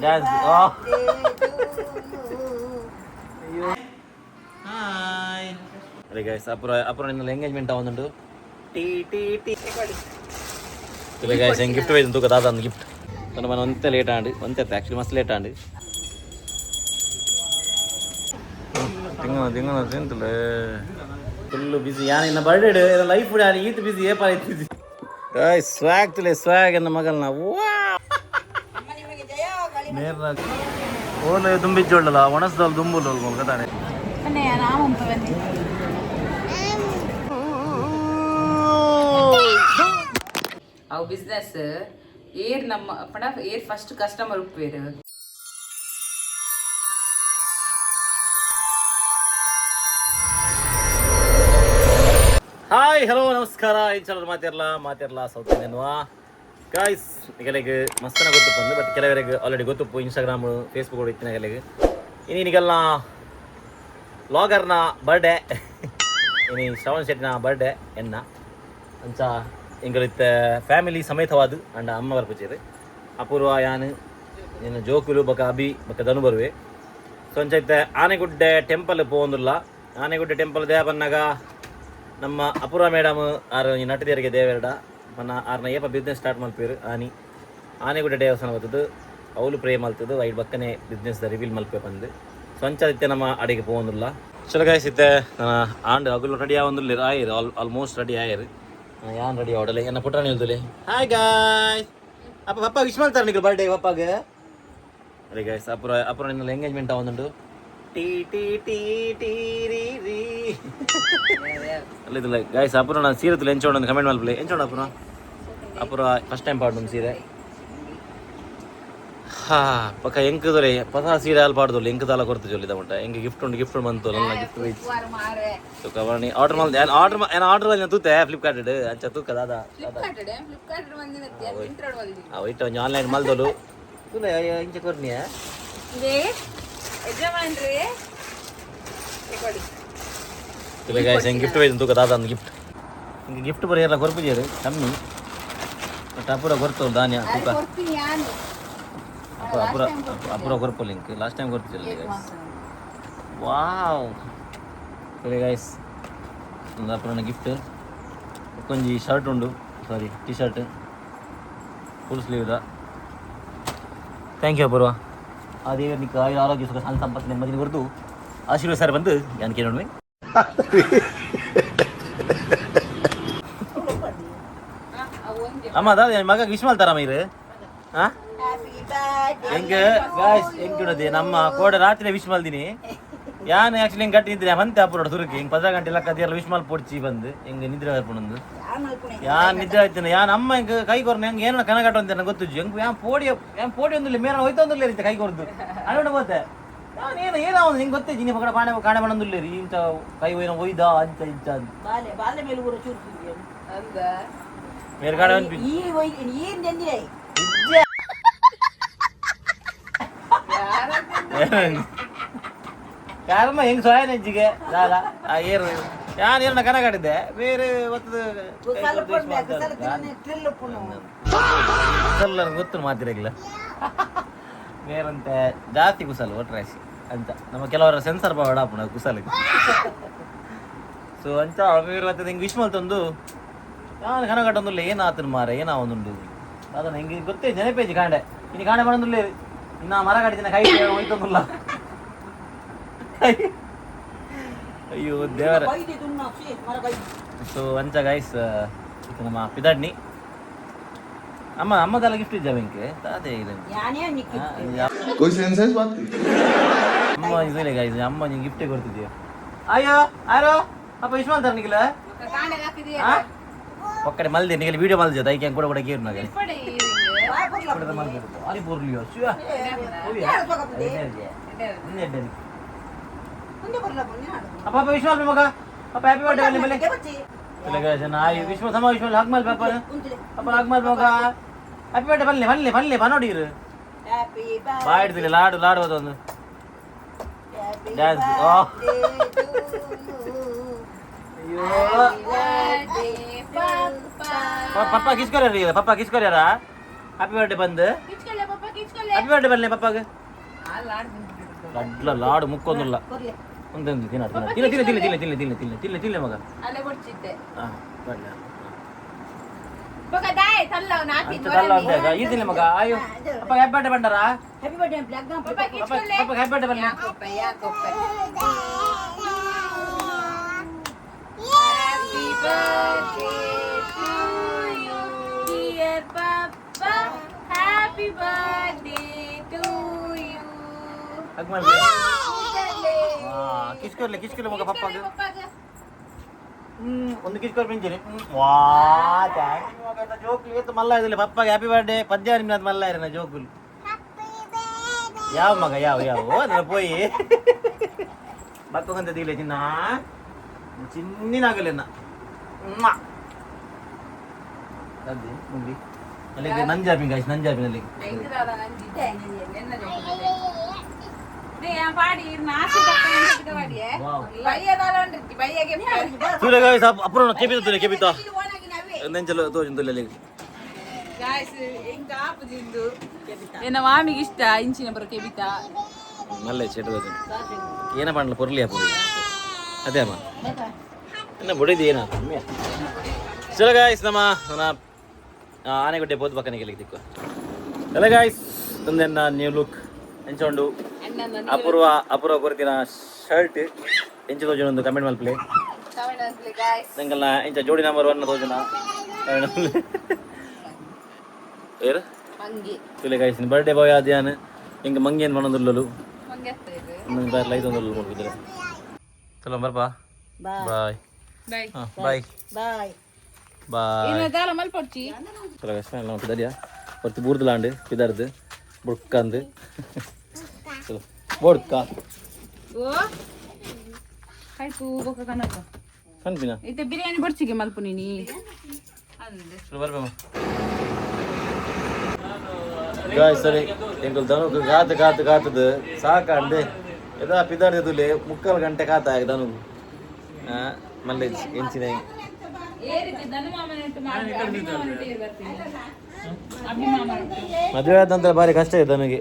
Dance. Hi ಅದೇ guys ಅಪೂರ್ವ ನಿನ್ನ engagement ಆവുന്നുണ്ട് ಟಿ ಟಿ ಟಿ ಇಲ್ಲ ಗೈಸ್ ಹೆಂಗೆ ಗಿಫ್ಟ್ ಹೋಯ್ತು ತೂಕ ದಾದ ಒಂದು ಗಿಫ್ಟ್ ನನ್ನ ಮನೆ ಒಂತೆ ಲೇಟ್ ಆಂಡು ಒಂತೆ ಆ್ಯಕ್ಚುಲಿ ಮಸ್ತ್ ಲೇಟ್ ಆಂಡು ತಿಂಗಳ ತಿಂತಲ್ಲ ಫುಲ್ಲು ಬಿಸಿ ಯಾನು ಇನ್ನ ಬರ್ಡೇ ಲೈಫ್ ಯಾರು ಈತ್ ಬಿಸಿ ಏಪಾಲ ಇತ್ತಿದ್ದಿ ಗೈಸ್ ಸ್ವಾಗ್ ತುಲೆ ಸ್ವಾಗ್ ಎನ್ನ ಮಗಲ್ನ ನೇರ ಓಲೆ ದುಂಬಿಜ್ಜೊಳ್ಳಲ್ಲ ಒಣಸ್ದಲ್ ದುಂಬುಲ್ ಕತಾನೆ ಅವು ಬಿಸ್ನೆಸ್ ಏರ್ ನಮ್ಮ ಪಡ ಏರ್ ಫಸ್ಟ್ ಕಸ್ಟಮರ್ ಉಪ್ಪೇರು ಹಾಯ್ ಹಲೋ ನಮಸ್ಕಾರ ಏನು ಚಲೋ ಮಾತಿರಲ್ಲ ಸೌತ್ ಇಂಡಿಯನ್ವಾ ಗಾಯ್ಸ್ ಕೆಲಗೆ ಮಸ್ತನ ಗೊತ್ತು ಬಂದು ಬಟ್ ಕೆಲವರಿಗೆ ಆಲ್ರೆಡಿ ಗೊತ್ತು ಇನ್ಸ್ಟಾಗ್ರಾಮ್ ಫೇಸ್ಬುಕ್ ಇತ್ತಿನ ಕೆಲಗೆ ಇನ್ನೀನಿಗೆಲ್ಲ ವ್ಲಾಗರ್ನ ಬರ್ಡೇ ಇನಿ ಶ್ರವಣ್ ಶೆಟ್ಟಿನ ಬರ್ಡೇ ಎನ್ನ ಅಂಚ ಎಂಗಳಿತ್ತ ಫ್ಯಾಮಿಲಿ ಸಮೇತವಾದ ಅಂಡ ಅಮ್ಮ ಬರ್ಪುಜೇರು ಅಪೂರ್ವ ಯಾನು ಇನ್ನು ಜೋಕುಲು ಬಕ ಅಬಿ ಬಕ ಧನು ಬರುವೆ ಸೊ ಅಂಚೈತೆ ಆನೆಗುಡ್ಡೆ ಟೆಂಪಲ್ ಪೋಂದಿಲ್ಲ ಆನೆಗುಡ್ಡೆ ಟೆಂಪಲ್ ದೇಹ ಬಂದಾಗ ನಮ್ಮ ಅಪೂರ್ವ ಮೇಡಮ್ ಆರು ಈ ನಟದೇರಿಗೆ ದೇವೇರಡ ಮನ್ನ ಆರ್ನ ಏಪ ಬಿಸ್ನೆಸ್ ಸ್ಟಾರ್ಟ್ ಮಲ್ಪೇರು ಆನೆಗುಡ್ಡೆ ದೇವಸ್ಥಾನ ಬರ್ತದ್ದು ಅವಳು ಪ್ರೇ ಮಲ್ತದ್ದು ವೈಟ್ ಬಕ್ಕನೆ ಬಿಸ್ನೆಸ್ ರಿವೀಲ್ ಮಲ್ಪೇ ಬಂದು ಸ್ವಂಚದಿತ್ತೆ ನಮ್ಮ ಅಡಿಗೆ ಪೋಂದಿಲ್ಲ ಚಲೋ ಗಾಯಿಸಿತ್ತೆ ಆಂಡ್ ಅಗುಲು ರೆಡಿ ಆಗೊಂದಿಲ್ಲ ಆಯಿರು ಆಲ್ಮೋಸ್ಟ್ ರೆಡಿ ಆಯಿರು ಯಾನ್ ರೆಡಿ ಆಡಲೆ ಎನ್ನ ಪುಟ್ರಾಣಿ ಹೇಳ್ತಲೆ ಹಾಯ್ ಗಾಯ್ಸ್ ಪಪ್ಪ ವಿಶ್ ಮಾಡ್ತಾರೆ ನಿಮಗೆ ಬರ್ಡೇ ಪಪ್ಪಾಗೆ ಅದೇ ಗಾಯ್ಸ್ ಅಪೂರ್ವ ನಿನ್ನ ಎಂಗೇಜ್ಮೆಂಟ್ ಆവുന്നുണ്ട് ಟಿ ಟಿ ಟಿ ಟಿ ರೀ ರೀ ಅಲ್ಲಿದ್ದಿಲ್ಲ ಗಾಯ್ಸ್ ಅಪೂರ್ವ ನಾನು ಸೀರೆ ತುಲೆ ಎಂಚೋಣ ಕಮೆಂಟ್ ಮಲ್ಪಲೆ ಎಂಚೋಣ ಅಪೂರ್ವ ಫಸ್ಟ್ ಟೈಮ್ ಪಾಡ್ದು ಸೀರೆ ಹಾ ಪಕ್ಕ ಎಂಕದೊರೆ ಪದ ಸೀರೆ ಅಲ್ಲಿ ಪಾಡ್ದೊಲ್ಲು ಎಂಕದಾಲ ಕೊಡ್ತು ಜೊಲ್ಲಿದ ಉಂಟ ಹೆಂಗೆ ಗಿಫ್ಟ್ ಬಂತು ನನ್ನ ಗಿಫ್ಟ್ ತೂಕ ಬರ್ನಿ ಆರ್ಡರ್ ಮಾಡಿ ಆರ್ಡರ್ ಬಂದ ತೂತೆ ಫ್ಲಿಪ್ಕಾರ್ಟ್ ಅಂಚ ತೂಕ ದಾದ ಇಟ್ಟು ಒಂಜಿ ಆನ್ಲೈನ್ ಮಲ್ದೊಲು ತುಲ ಇಂಚ ಕೊರ್ನಿಯ ತುಲೆ ಗಾಯ್ಸ್ ಹೆಂಗೆ ಗಿಫ್ಟ್ ಹೋಯ್ತು ತೂಕ ದಾದ ಒಂದು ಗಿಫ್ಟ್ ಹಿಂಗೆ ಗಿಫ್ಟ್ ಬರೀ ಎಲ್ಲ ಕೊರ್ಪುಜೇರು ಕಮ್ಮಿ ಬಟ್ ಅಪೂರ್ವ ಕೊರ್ತವ್ರು ಧಾನ್ಯ ತೂಕ ಅಪೂರ್ವ ಕೊರ್ಪು ಲಿಂಕ್ ಲಾಸ್ಟ್ ಟೈಮ್ ಕೊರ್ತಿಲ್ಲ ಗೈಸ್ ವಾವ್ ಸರಿ ಗೈಸ್ ಒಂದು ಅಪೂರ್ವನ ಗಿಫ್ಟ್ ಕೊಂಚಿ ಶರ್ಟ್ ಉಂಡು ಸಾರಿ ಟಿ ಶರ್ಟ್ ಫುಲ್ ಸ್ಲೀವ್ದ ಥ್ಯಾಂಕ್ ಯು ಅಪೂರ್ವ ಆ ದೇವರು ನಿಕ್ಕ ಆರೋಗ್ಯ ಸುಖ ಸಣ್ಣ ಸಂಪತ್ತು ನೆಮ್ಮದಿನ ಹೊರತು ಆಶೀರ್ವಾದ ಸರ್ ಬಂದು ನಾನು ಕೇಳೋಣ ಅಮ್ಮ ಅದಾದ ಮಗ ವಿಶ್ ಮಾಡ್ತಾರಮ್ಮ ಇದು ಹಾಂ ಹೆಂಗೆ ಗಾಯ್ಸ್ ಹೆಂಗೆ ಇಡೋದು ನಮ್ಮ ಕೋಡ ರಾತ್ರಿ ವಿಶ್ ಮಾಡ್ತೀನಿ ಯಾನು ಆ್ಯಕ್ಚುಲಿ ಹೆಂಗೆ ಗಟ್ಟಿ ನಿದ್ರೆ ಮಂತೆ ಅಪೂರ್ವ ತುರುಕಿ ಹಿಂಗೆ 10 ಗಂಟೆ ಎಲ್ಲ ಕದಿಯಲ್ಲ ವಿಶ್ ಮಾಡಿ ಪೊಡ್ಚಿ ಬಂದು ಹೆಂಗೆ ನಿದ್ರೆ ಹಾಕೊಂಡೊಂದು ಯಾನ್ ನಿದ್ರೆ ಆಯ್ತಾನೆ ಯಾನ್ ಅಮ್ಮ ಹೆಂಗೆ ಕೈ ಕೊರ್ನ ಹೆಂಗೆ ಏನೋ ಕನಗಟ್ಟ ಅಂತ ನಂಗೆ ಗೊತ್ತು ಹೆಂಗೆ ಯಾನ್ ಪೋಡಿ ಒಂದಿಲ್ಲ ಮೇರೆ ಹೋಯ್ತೊಂದಿಲ್ಲ ರೀ ಕೈ ಕೊರ್ದು ಅಣ್ಣ ಬೋತೆ ನಾನು ಏನೋ ಹಿಂಗೆ ಗೊತ್ತೇ ನೀನು ಪಕಡ ಕಾಣೆ ಮಾಡೋದಿಲ್ಲ ರೀ ಇಂಥ ಕೈ ಹೋಯ್ನ ಒಯ್ದ ಅಂತ ಇಂಚ ಮೇರೆ ಕಾಣೆ ಕಾರಮ್ಮ ಹೆಂಗ್ ಸೊಯ ನೆಂಜಿಗೆ ದಾದ ಏರು ಯಾನ್ ಏನ ಕನಗಾಡಿದ್ದೆ ಬೇರೆ ಗೊತ್ತು ಮಾತಿರಗಿಲ್ಲ ಬೇರಂತೆ ಜಾತಿ ಕುಸಲ್ ಒಟ್ರಾಸಿ ಅಂತ ನಮ್ಮ ಕೆಲವರ ಸೆನ್ಸರ್ ಬಾಡ ಪುಣ ಕುಸಲಿಗೆ ಸೊ ಅಂತ ಬೇರೆ ಹಿಂಗೆ ವಿಶ್ ಮಲ್ತೊಂದು ನಾನು ಕನಗಟ್ಟೊಂದಿಲ್ಲ ಏನಾತನ ಮಾರ ಏನಾವೊಂದುಂಡು ಅದನ್ನ ಹೆಂಗೆ ಗೊತ್ತೇ ನೆನಪೇಜಿ ಕಾಂಡೆ ಇನ್ನು ಕಾಂಡೆ ಮಾಡೋದಿಲ್ಲ ಇನ್ನು ಮರ ಕಡಿದಿನ ಕೈ ಹೋಯ್ತೊಂದಿಲ್ಲ ಅಯ್ಯೋ ದೇವರ ಸೊ ಅಂಚ ಗೈಸ್ ನಮ್ಮ ಪಿದಾಡ್ನಿ ಅಮ್ಮದೆಲ್ಲ ಗಿಫ್ಟ್ ಇದ್ದ ಬೆಂಕೆ ಅದೇ ಅಮ್ಮ ಇದಿಲ್ಲ ಗೈಸ್ ಅಮ್ಮ ನಿಂಗೆ ಗಿಫ್ಟೇ ಕೊಡ್ತಿದ್ಯಾ ಅಯ್ಯೋ ಯಾರೋ ಅಪ್ಪ ವಿಶ್ ಮಾಡ್ತಾರೆ ನಿಖಿಲ ಒಕ್ಕಡೆ ಮಲ್ದೆ ನಿಖಿಲ ವಿಡಿಯೋ ಮಲ್ದೆ ದೈಕೆ ಕೂಡ ಕೂಡ ಕೇರು ನಗೆ ಅರಿ ಪೂರ್ಲಿಯೋ ಅಪ್ಪ ವಿಶ್ವ ಮಗ ಅಪ್ಪ ಹ್ಯಾಪಿ ಬರ್ಡೇ ಅಲ್ಲಿ ಮೇಲೆ ವಿಶ್ವ ಸಮ ವಿಶ್ವ ಹಾಕ್ ಮಲ್ ಪಾಪ ಅಪ್ಪ ಹಾಕ್ ಮಲ್ ಮಗ ಹ್ಯಾಪಿ ಬರ್ಡೇ ಬನ್ನಿ ಬನ್ನೋಡಿರು ಬಾಯ್ಡ್ತಿಲ್ಲ ಲಾಡು ಅದೊಂದು ಡ್ಯಾನ್ಸ್ ಪಪ್ಪ ಕಿಸ್ಕೊಳ್ಯಾರ ಹ್ಯಾಪಿ ಬರ್ಡೇ ಬಂದು ಹ್ಯಾಪಿ ಬರ್ಡೇ ಬರಲಿ ಪಪ್ಪಾಗೆ ಅಡ್ಲ ಲಾಡು ಮುಕ್ಕೊಂದಿಲ್ಲ ಒಂದೊಂದು ತಿನ್ನ ತಿನ್ನ ತಿನ್ನ ತಿನ್ನ ತಿನ್ನ ತಿನ್ನ ತಿನ್ನ ತಿನ್ನ ತಿನ್ನ ತಿನ್ನ ಮಗ ಅಲ್ಲೇ ಕೊಡ್ಚಿದ್ದೆ ಹಾಂ ಬರಲಿ ಈ ತಿನ್ನ ಮಗ ಅಯ್ಯೋ ಅಪ್ಪ ಹ್ಯಾಪಿ ಬರ್ಡೇ ಬಂಡಾರಾ ಹ್ಯಾಪಿ ಬರ್ಡೇ ಬ್ಲಾಕ್ ಪಪ್ಪ ಹ್ಯಾಪಿ ಬರ್ಡೇ ಬರಲಿ Happy birthday to you, dear Papa. Happy birthday to you. Hug ಮಾಡ್ಲಿ ಕಿಸ್ಕೊರ್ಲಿ ಮಗ ಪಪ್ಪಾಗೆ ಒಂದು ಕಿಸ್ಕೊರ್ ಪಿಂಚಿನಿ ವಾ ಥ್ಯಾಂಕ್ ಯು ಮಗ ಜೋಕ್ಲಿ ಏತು ಮಲ್ಲ ಇದಿಲ್ಲ ಪಪ್ಪಾಗೆ ಹ್ಯಾಪಿ ಬರ್ಡೇ ಪದ್ಯ ನಿಮ್ದು ಮಲ್ಲ ಇರನ ಜೋಕುಲು ಯಾವ ಮಗ ಯಾವ ನನ್ನ ಪೋಯಿ ಬತ್ತೊಂದಂತ ದಿಲ್ಲ ಚಿನ್ನ ಚಿನ್ನಿನಾಗಲೆನ್ನ ಅದೇ ಮುಂದಿ ಅಲ್ಲಿಗೆ ನಂಜಾಪಿಂಗ್ ಗಾಯ್ಸ್ ನಂಜಾಪಿನಲ್ಲಿ ಅಪೂರ್ವ ಕೆಬಿತ ನೆಂಚಲು ತೋಜಿಂದು ಅಲ್ಲಿಗೆ ಎನ್ನ ಮಾಮಿಗೆ ಇಷ್ಟ ಇಂಚಿನ ಬರೋ ಕೆಬಿತ ಮಲ್ಲ ಚೆಟ್ಟು ಏನ ಮಾಡಲ ಪೊರ್ಲಿ ಅಪ್ಪ ಅದೇ ಅಮ್ಮ ಇನ್ನು ಬುಡಿದು ಏನ ಚಲೋ ಗಾಯ್ಸ್ ನಮ್ಮ ಆನೆಗುಡ್ಡೆ ಬೋದು ಪಕ್ಕನಿಗೆ ದಿಕ್ಕು ಚಲೋ ಗಾಯ್ಸ್ ಒಂದೆನ್ನ ನ್ಯೂ ಲುಕ್ ಎಂಚೊಂಡು ಅಪೂರ್ವ ಕೊರ್ತಿನ ಶರ್ಟ್ ಎಂಚ ತೋಜನ ಒಂದು ಕಮೆಂಟ್ ಮಲ್ಪಲೆ ನಂಗಲ್ಲ ಎಂಚ ಜೋಡಿ ನಂಬರ್ 1 ತೋಜನ ಏರು ಚಲೋ ಗಾಯ್ಸ್ ಬರ್ಡೇ ಬಾಯ್ ಆದ್ಯಾನ ಹಿಂಗೆ ಮಂಗಿ ಏನು ಮಾಡೋದಿಲ್ಲಲು ನಂಗೆ ಬೇರೆ ಲೈಟ್ ಒಂದು ನೋಡ್ಬಿದ್ರೆ ಚಲೋ ಬರ್ಪಾ ಬಾಯ್ ಬಾಯ್ ಬಾಯ್ ಬಾಯ್ ಚಲೋ ಗಾಯ್ಸ್ ನಾವು ಪಿದರಿಯಾ ಹೊರ್ತು ಬೂರ್ದಲಾಂಡು ಪಿದರ್ದು ಬುಡ್ಕಂದು ಚಲೋ ಬೊಡ್ಕ ಕನ್ಪಿನ ಇತ್ತೆ ಬಿರಿಯಾನಿ ಬಡ್ಸಿಗೆ ಮಲ್ಪು ನೀನಿ ಚಲೋ ಬರ್ಬೇಮ ಗಾಯ್ಸ್ ಸರಿ ಎಂಕಲ್ ದನುಕು ಕಾತು ಸಾಕಂಡೆ ಎದಾ ಪಿದಾಡ್ದುಲೆ 3 ಗಂಟೆ ಕಾತ ದನುಕು ಮಲ್ಲೆ ಎಂಚಿನ ಮದುವೆ ಆದ ನಂತರ ಭಾರಿ ಕಷ್ಟ ಇದೆ ನನಗೆ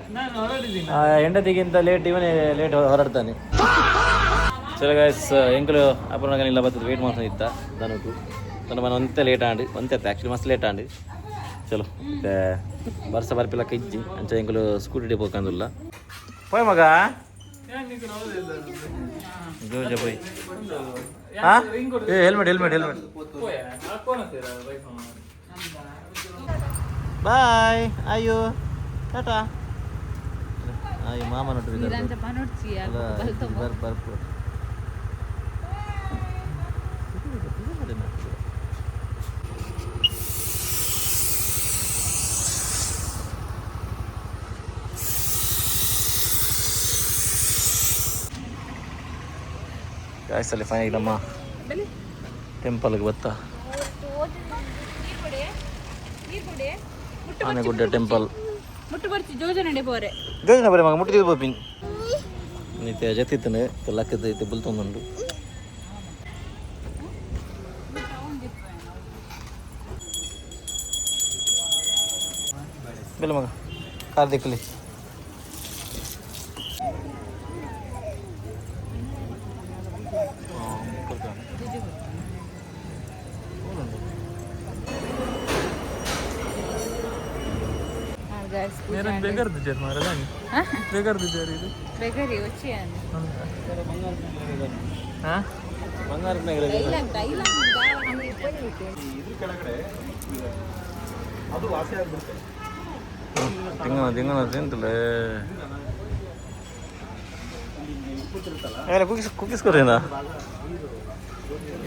ಹೆಂಡತಿಗಿಂತ ಇವನೇ ಲೇಟ್ ಹೊರಡ್ತಾನೆ ಚಲೋ ಗಾಯ್ಸ್ ಎಂಕಲು ಅಪೂರ್ಣಗನಿಲ್ಲ ಬರ್ತದೆ ವೇಟ್ ಮಾಡ್ತಾನಿತ್ತ ದನಕು ನನ್ನ ಮನೆ ಒಂತೆ ಲೇಟ್ ಆಂಡು ಒಂತೆ ಆ್ಯಕ್ಚುಲಿ ಮಸ್ತ್ ಲೇಟ್ ಆಂಡು ಚಲೋ ಮತ್ತೆ ಬರ್ಸ ಬರ್ಪಿಲ್ಲ ಕೈಜ್ಜಿ ಅಂಚ ಎಂಕಲು ಸ್ಕೂಟಿ ಡಿಪೋ ಕಂದಿಲ್ಲ ಪೋಯ್ ಮಗ ಜೋಜ ಪೋಯ್ ಹಾಂ ಏ ಹೆಲ್ಮೆಟ್ ಬಾಯ್ ಅಯ್ಯೋ ಟಾಟಾ ಅಯ್ಯೋ ಮಾಮ ನೋಡ್ರಿ ಬರ್ಪು ಗಾಯ್ಸಲ್ಲಿ ಫೈನಲ್ ನಮ್ಮ ಟೆಂಪಲ್ಗೆ ಬತ್ತಾ ಆನೆಗುಡ್ಡೆ ಟೆಂಪಲ್ ಜೋಜನೆ ಬರೆ ಮಗ ಮುಟ್ಟಿದ್ದು ಬೋಪಿನ್ ನಿತ್ಯ ಜತಿತ್ತನೆ ಲಕ್ಕದ ಐತೆ ಬಲ್ತೊಂದುಂಡು ಬೆಲ್ಲ ಮಗ ಕಾರ್ ದಿಕ್ಕಲಿ बेगर दे जर मारा नहीं बेगर दे जर ಇದು ಬೇಗರಿ వచ్చి అని ಹಾ ಬಂಗಾರ ತಿಂಗಳ ತಿಂತಲೇ ಕುಕ್ಕೀಸ್ ಕೊರೇನಾ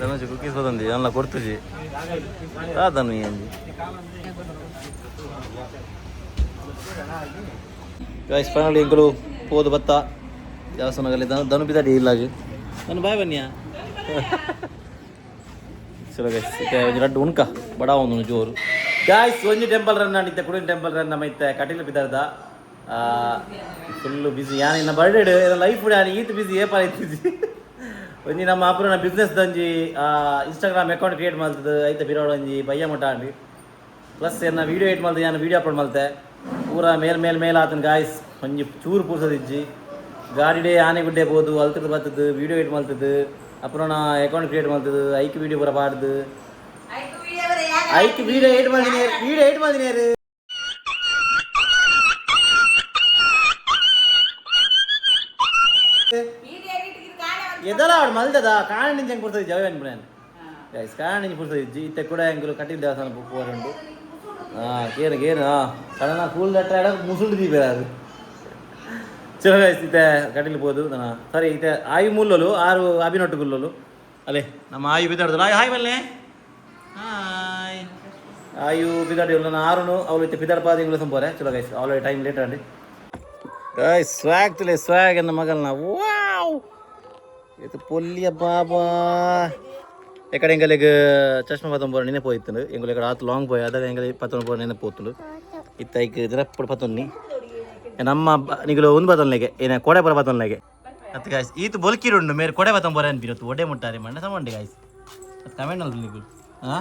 ಧನುಜ್ ಕುಕ್ಕೀಸ್ ಬದಂದಿ ಎಲ್ಲ ಕೊಡ್ತೀಜಿ ಧನು ಅಂಜಿ ಗಾಯ್ಸ್ ಫೈನಲ್ ಎಂಕಲು ಹೋದ ಬತ್ತ ದೇವಸ್ಥಾನದಲ್ಲಿ ಧನು ಬಿದ್ದಾಡಿ ಇಲ್ಲಾಗಿ ನಾನು ಬಾಯ್ ಬನ್ನಿಯಾ ಚಲೋ ಗೈಸ್ ರಡ್ಡು ಉಣ್ಕ ಬಡ ಒಂದು ಜೋರು ಗಾಯ್ಸ್ ಒಂಜಿ ಟೆಂಪಲ್ ರನ್ ಆಡಿತ್ತೆ ಕುಡಿನ ಟೆಂಪಲ್ ರನ್ ನಮ್ಮೈತೆ ಕಟೀಲು ಬಿದ್ದಾರ್ದ ಫುಲ್ಲು ಬಿಸಿ ಯಾನು ಇನ್ನ ಬರ್ಡೇ ಲೈಫ್ ಯಾನು ಈತ್ ಬಿಸಿ ಏಪಾರ ಐತಿಜಿ ಒಂಜಿ ನಮ್ಮ ಅಪೂರ್ಣ ಬಿಸ್ನೆಸ್ ದಂಜಿ ಇನ್ಸ್ಟಾಗ್ರಾಮ್ ಅಕೌಂಟ್ ಕ್ರಿಯೇಟ್ ಮಾಡ್ತದೆ ಐತೆ ಬಿರೋಡು ಒಂಜಿ ಬಯ್ಯ ಮಟ್ಟ ಆಂಡಿ ಪ್ಲಸ್ ಏನ ವೀಡಿಯೋ ಎಡಿಟ್ ಮಾಡ್ದೆ ನಾನು ವೀಡಿಯೋ ಅಪ್ಲೋಡ್ ಮಾಡ್ತೆ ಪೂರ ಮೇಲ್ ಆತನ ಗಾಯ್ಸ್ ಒಂಜಿ ಚೂರು ಪೂರ್ಸದಿಜ್ಜಿ ಗಾಡಿಡೆ ಆನೆ ಗುಡ್ಡೆ ಬೋದು ಅಲ್ತದ ಬರ್ತದ ವಿಡಿಯೋ ಎಡಿಟ್ ಮಾಡ್ತದ ಅಪುರಣ ಅಕೌಂಟ್ ಕ್ರಿಯೇಟ್ ಮಾಡ್ತದ ಐಕ್ ವಿಡಿಯೋ ಪೂರ ಪಾಡ್ದು ಐಕ್ ವಿಡಿಯೋ ಎಡಿಟ್ ಮಾಡಿನೇರು ಎದಲ್ಲ ಆಡು ಮಲ್ದದ ಕಾಣ ನಿಂಚ ಹೆಂಗೆ ಪುರ್ತದ ಜವ ಅನ್ಬಿಡೇನು ಗೈಸ್ ಕಾಣ ನಿಂಚ ಪುರ್ತದಿಜ್ಜಿ ಇತ್ತ ಕೂಡ ಹೆಂಗೆ ಕಟ್ಟಿದ ದೇವಸ್ಥಾನ ಪೋರುಂಡು ಕೇನು ಕಡನ ಕೂಲ್ ದಟ್ಟ ಮುಸುಳು ದೀಪ ಅದು ಚಲೋ ಗೈಸ್ ಇತ್ತೆ ಕಟ್ಟಿಲ್ಬೋದು ನಾನು ಸರಿ ಇತ್ತೆ ಆಯು ಮುಲ್ಲಲು ಆರು ಅಭಿನೊಟ್ಟು ಗುಲ್ಲಲು ಅಲ್ಲೇ ನಮ್ಮ ಆಯು ಬಿದ್ದಾಡ್ದಲ್ಲ ಹಾಯ್ ಮಲ್ಲೆ ಹಾಯ್ ಆಯು ಬಿದ್ದಾಡಿ ನಾನು ಆರುನು ಅವಳು ಇತ್ತೆ ಪಿದಾಡ್ಪಾದ ಇಂಗ್ಲೀಷ್ ಸಂಪೋರೆ ಚಲೋ ಗೈಸ್ ಅವಳು ಟೈಮ್ ಲೇಟ್ ಅಂడి ಗೈಸ್ ಸ್ವಾಗ್ ತುಲೆ ಸ್ವಾಗ್ ಎನ್ನ ಮಗಲ್ನ ವಾವ್ ಇದು ಪೊಲ್ಲಿಯ ಬಾಬಾ ఎక్కడ ఎంగలకి చష్మా పతం పోర నేనే పోయిస్తుండు ఎంగలు ఇక్కడ ఆతు లాంగ్ పోయి అదే ఎంగలి పతం పోర నేనే పోతుండు ఇత్తైకి ದಿನಪ್ಪಡು ಪತೊನ್ನಿ ನಮ್ಮ ನಿಗಲು ಒಂದು ಪತೊನ್ಲೆಗೆ ಏನ ಕೊಡೆ ಪರ ಪತೊನ್ಲೆಗೆ ಅತ್ತ ಗಾಯ್ಸ್ ಈತು ಬೊಲ್ಕಿರುಂಡು ಮೇರೆ ಕೊಡೆ ಪತಂ ಪರ ಅನ್ಬಿರತ್ತು ಒಡೆ ಮುಟ್ಟಾರೆ ಮಂಡ ಸಮಂಡಿ ಗಾಯ್ಸ್ ಅದು ಕಮೆಂಟ್ ಅಲ್ಲಿ ನಿಗಲು ಹಾ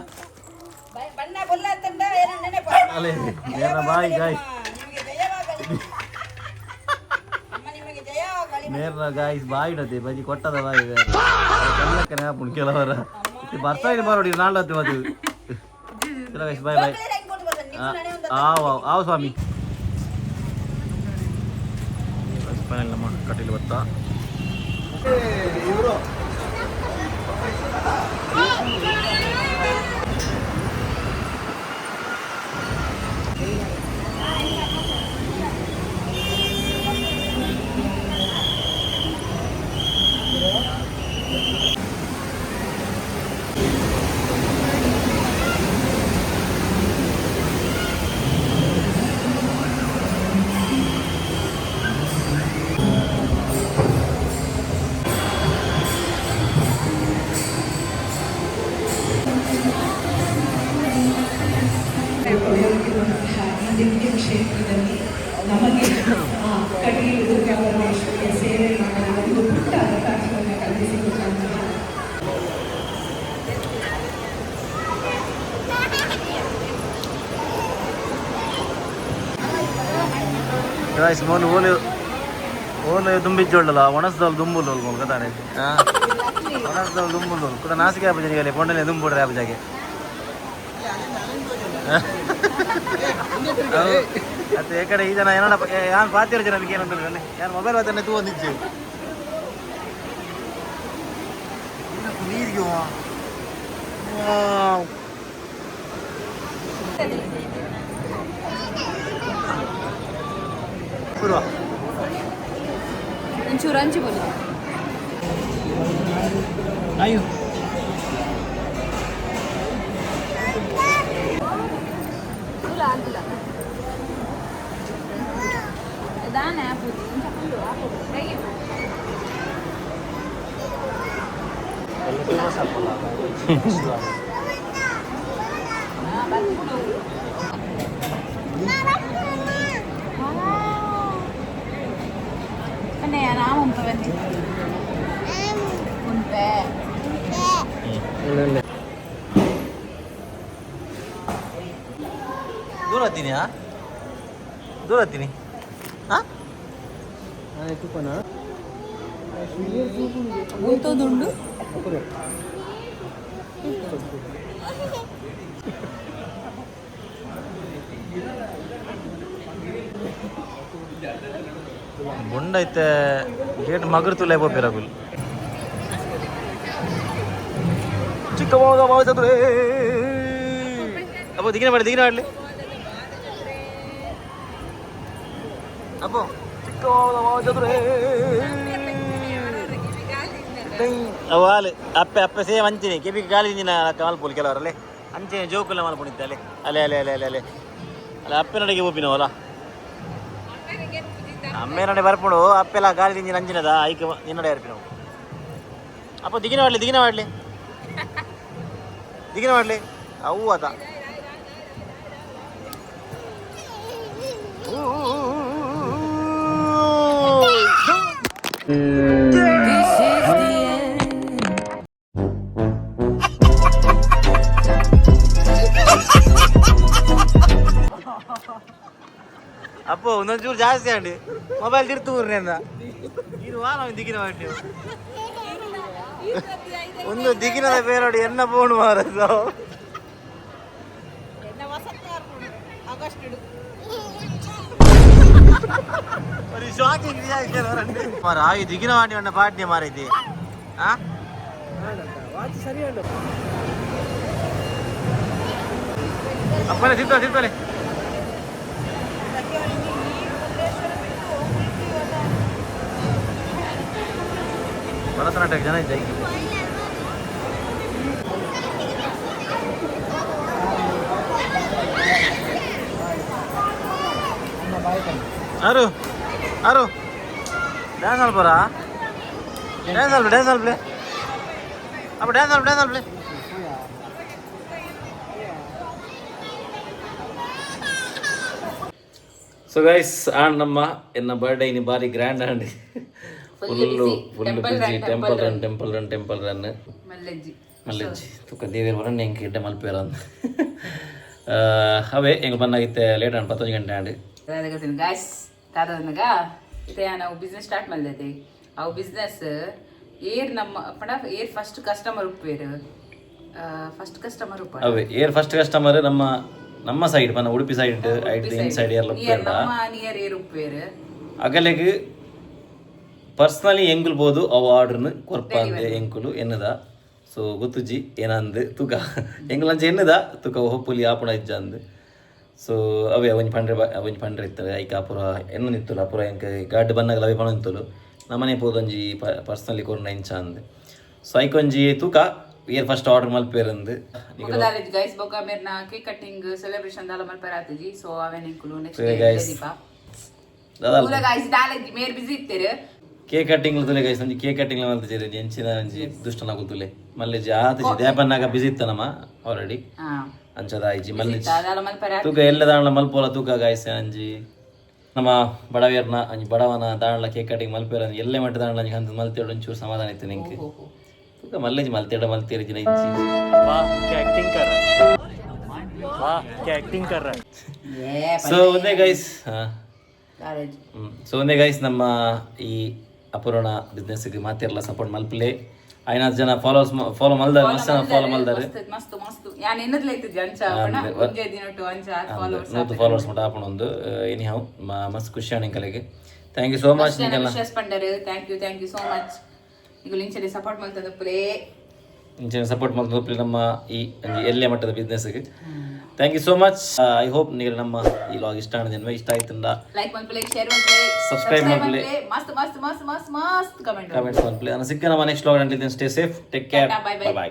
ಬಣ್ಣ ಕೊಲ್ಲತ್ತಂಡ ಏನನ್ನೇ ಅಲೆ Mera bye guys Mera guys ಬಾಯ್ ಇಡದೆ ಬಜಿ ಕೊಟ್ಟದ ಬಾಯ್ ಕಲ್ಲಕ್ಕನೆ ಹಾಪುಂಡು ಕೆಲವರ ಬರ್ತಾ ಇದೆ ಬಾರೋಡಿ ನಾಳೆ ಹತ್ತು ಅದು ಚಲೋ ಗೈಸ್ ಬಾಯ್ ಬಾಯ್ ಆವ್ ಸ್ವಾಮಿ ಫೈನಲ್ ನಮ್ಮ ಕಟ್ಟಿಲು ಬತ್ತಾ ಕ್ಷೇತ್ರದಲ್ಲಿ ನಮಗೆ ಕಟೀಲು ದುರ್ಗಾ ಪರಮೇಶ್ವರಿಯ ಸೇವೆ ಮಾಡಲು ಒಂದು ಪುಟ್ಟ ಅವಕಾಶವನ್ನು ಕಲ್ಪಿಸಿಕೊಟ್ಟಂತಹ ಗಾಯ್ಸ್ ಮೋನು ಓನು ದುಂಬಿಜ್ಜೊಳ್ಳಲ್ಲ ಒಣಸ್ದವ್ಲು ದುಂಬುಲು ಕದಾನೆ ಒಣಸ್ದವ್ಲು ದುಂಬುಲು ಕೂಡ ನಾಸಿಕೆ ಆಪಜನಿಗೆ ಪೊಂಡನೆ ದುಂಬುಡ್ರೆ ಆಪಜಾಗೆ ಅದು ಈ ಕಡೆ ಈ ಜನ ಏನೋ ಯಾರು ಪಾತಿರೋ ಜನ ನನಗೆ ಏನಂತ ಯಾರು ಮೊಬೈಲ್ ಬರ್ತಾನೆ ತೂ ಒಂದಿಜ್ಜು ನೀರಿಗೆ ಒಂಚೂರು ಹಂಚಿ ಬೋಲು ಅಯ್ಯೋ Dana putih, macam tu apa? Lagi. Kalau tu masa apa lah? Batu dulu. Mana ya nama umpa benda? Umpa. Dua tini ya? Dua tini. Hah? itu pana. Untuk dulu. Bunda itu gate mager tu lebo peragul. Cikka mau jatuh le. Apa dikina le? Apa? Cikka mau jatuh le. Awal, apa sih manci ni? Kebi kali ni na kamal pul kela orang le. Anci jauh kela mal punit le. Ale. Apa nak dia buat pina wala? Amme nade barpudu appela gali dinji nanjinada aike ninnade yarpinu appo digina madle avu ata ಜಾಸ್ತಿ ಅಂಡಿ mobile ತಿರ್ತೂರ್ರಿ ಅಂದ ಇರುವ ನಾವು ದಿಗಿನ ಮಾಡಿ ಒಂದು ದಿಗಿನದ ಬೇರೋಡಿ ಎನ್ನ phone ಮಾರದು shocking reaction ಮಾರ ಈ ದಿಗಿನ ಮಾಡಿ ಅಣ್ಣ ಪಾಟ್ನೆ ಮಾರೈತಿ ಅಪ್ಪನೇ ತಿರ್ತಲೆ ಭರತನಾಟ್ಯಕ್ಕೆ ಜನ ಇದ್ದ ಯಾರು ಯಾರು ಡ್ಯಾನ್ಸ್ ಅಲ್ಪರಾ ಡ್ಯಾನ್ಸ್ ಅಲ್ಪ್ಲೆ ಅಪ್ಪ ಡ್ಯಾನ್ಸ್ ಅಲ್ಪ್ಲೆ ಸೊ ಗೈಸ್ ಆ್ಯಂಡ್ ನಮ್ಮ ಎನ್ನ ಬರ್ಡೇ ಇನ್ನು ಭಾರಿ grand and full busy temple run ಮಲ್ಲಜ್ಜಿ ತುಕ್ಕ ದೇವೇರು ಬರಂడి ಎಂಗೆ ಗಿಡ್ಡೆ ಮಲ್ಪೇರ ಅಂತ ಅವೇ ಎಂಗೆ ಬಂದಾಗಿತ್ತೆ ಲೇಟ್ ಆಂಡ್ 11 ಗಂಟೆ ಆಂಡ್ ಗಾಯ್ಸ್ ತಾದನಗ ಇತ್ತೆ ನಾವು ಬಿಸ್ನೆಸ್ ಸ್ಟಾರ್ಟ್ ಮಾಡಿದೈತಿ ಅವು ಬಿಸ್ನೆಸ್ ಏರ್ ನಮ್ಮ ಪಡ ಏರ್ ಫಸ್ಟ್ ಕಸ್ಟಮರ್ ಉಪ್ಪೇರು ಅವೇ ಏರ್ ಫಸ್ಟ್ ಕಸ್ಟಮರ್ ನಮ್ಮ ಸೈಡ್ ಪನ್ನ ಉಡುಪಿ ಸೈಡ್ ಐಟ್ ಇನ್ಸೈಡ್ ಏರ್ ಉಪ್ಪೇರ ನಿಯರ್ ಏರ್ ಉಪ್ಪೇರು ಅಗಲೆಗ್ ಪರ್ಸನಲಿ ಎಂಗುಲ್ಬೋದು ಅವು ಆರ್ಡರ್ನು ಕೊರ್ಪಂದೆ ಎಂಕುಲು ಎನ್ನದ ಸೊ ಗೊತ್ತುಜಿ ಏನಂದು ತುಕ ಎಂಗುಲಂಚ ಎನ್ನದ ತುಕ ಹೊಪ್ಪುಲಿ ಆಪುಣ ಇಜ್ಜ ಅಂದು ಸೊ ಅವೇ ಒಂಜಿ ಪಂಡ್ರೆ ಇರ್ತದೆ ಐಕ ಅಪುರ ಎನ್ನ ನಿತ್ತುಲು ಅಪುರ ಎಂಕ ಗಾಡ್ ಬನ್ನಾಗಲ ಅವೇ ಪಣ ನಿಂತುಲು ನಮ್ಮನೆ ಪೋದೊಂಜಿ ಪರ್ಸನಲಿ ಕೊರ್ನ ಇಂಚ ಅಂದು ಸೊ ಐಕೊಂಜಿ ತುಕ ಏರ್ ಫಸ್ಟ್ ಆರ್ಡರ್ ಮಲ್ಪೇರಂದು ಗೈಸ್ ಬೊಕ ಮೇರ್ನ ಕೇಕ್ ಕಟ್ಟಿಂಗ್ ಸೆಲೆಬ್ರೇಷನ್ ದಾಲ ಮಲ್ಪೇರ ಆತಜಿ ಸೊ ಅವೇ ನಿಂಕುಲು ನೆಕ್ಸ್ಟ್ ದೀಪ ದಾದಾ ಗೈಸ್ ದಾಲಜಿ ಮೇರ್ ಬಿಸಿ ಇತ್ತೇರು ಕೇಕ್ ಕಟ್ಟಿಂಗ್ ತುಲೆ ಗೈಸ್ ಒಂಜಿ ಕೇಕ್ ಕಟ್ಟಿಂಗ್ ಮಲ್ತಿಜೆರ್ ಎಂಚಿನ ಒಂಜಿ ದುಷ್ಟನ ಕೂತುಲೆ ಮಲ್ಲೆಜಿ ಆತಜಿ ದ್ಯಾಪನ್ನಾಗ ಬಿಸಿ ಇತ್ತನಮ ಆಲ್ರೆಡಿ ಅಂಚದ ಐಜಿ ಮಲ್ಲೆಜಿ ತೂಕ ಎಲ್ಲ ದಾಂಡ್ಲ ಮಲ್ಪೋಲ ತೂಕ ಗೈಸ್ ಅಂಜಿ ನಮ್ಮ ಬಡವೇರ್ನ ಅಂಜಿ ಬಡವನ ದಾಂಡ್ಲ ಕೇಕ್ ಕಟ್ಟಿಂಗ್ ಮಲ್ಪೇರ ಎಲ್ಲೇ ಮಟ್ಟ ದಾಂಡ್ಲ ಅಂಜಿ ಅಂತ ಮಲ್ತೇಡು ಒಂಚೂರು ಸಮಾಧಾನ ಇತ್ತು ನಿಂಗೆ ತೂಕ ಮಲ್ಲೆಜಿ ಮಲ್ತೇಡ ಜಿನ ಇಂಚಿ ಸೊ ಒಂದೇ ಗೈಸ್ ಸೊ ಒಂದೇ ಗೈಸ್ ನಮ್ಮ ಈ ಅಪೂರ್ಣ ಬಿಸ್ನೆಸ್ಗೆ ಮಾತೆಲ್ಲ ಸಪೋರ್ಟ್ ಮಲ್ಪಲೆ ಐನಾರು ಜನ ಫಾಲೋ ಮಲ್ದಾರೆ ಮಸ್ತ್ ಫಾಲೋ ಮಲ್ದಾರೆ ನೂತು ಫಾಲೋವರ್ಸ್ ಮಟ್ಟ ಆಪಣ ಒಂದು ಎನಿ ಹೌ ಮಸ್ತ್ ಖುಷಿ ಆಣ ಕಲೆಗೆ ಥ್ಯಾಂಕ್ ಯು ಸೋ ಮಚ್ ನಿಗೆಲ್ಲ ಥ್ಯಾಂಕ್ ಯು ಸೋ ಮಚ್ ಈಗ ಇಂಚನೆ ಸಪೋರ್ಟ್ ಮಾಡ್ತದೆ ನಮ್ಮ ಈ ಎಲ್ಲೇ ಮಟ್ಟದ ಬಿಸ್ನೆಸ್ಗೆ thank you so much I hope ನೀವು ನಮ್ಮ ಈ ಲಾಗ್ ಇಷ್ಟ ಆಗಿದೆ ಇಷ್ಟ ಆಯ್ತಂದ ಲೈಕ್ ಮಾಡ್ಕೊಳ್ಳಿ ಶೇರ್ ಮಾಡ್ಕೊಳ್ಳಿ ಸಬ್ಸ್ಕ್ರೈಬ್ ಮಾಡ್ಕೊಳ್ಳಿ ಮಸ್ತ್ ಕಮೆಂಟ್ ಮಾಡ್ಕೊಳ್ಳಿ ನಾನು ಸಿಕ್ಕ ನಮ್ಮ ನೆಕ್ಸ್ಟ್ ಲಾಗ್ ಅಂಟಿದ್ದೇನೆ stay safe take care bye by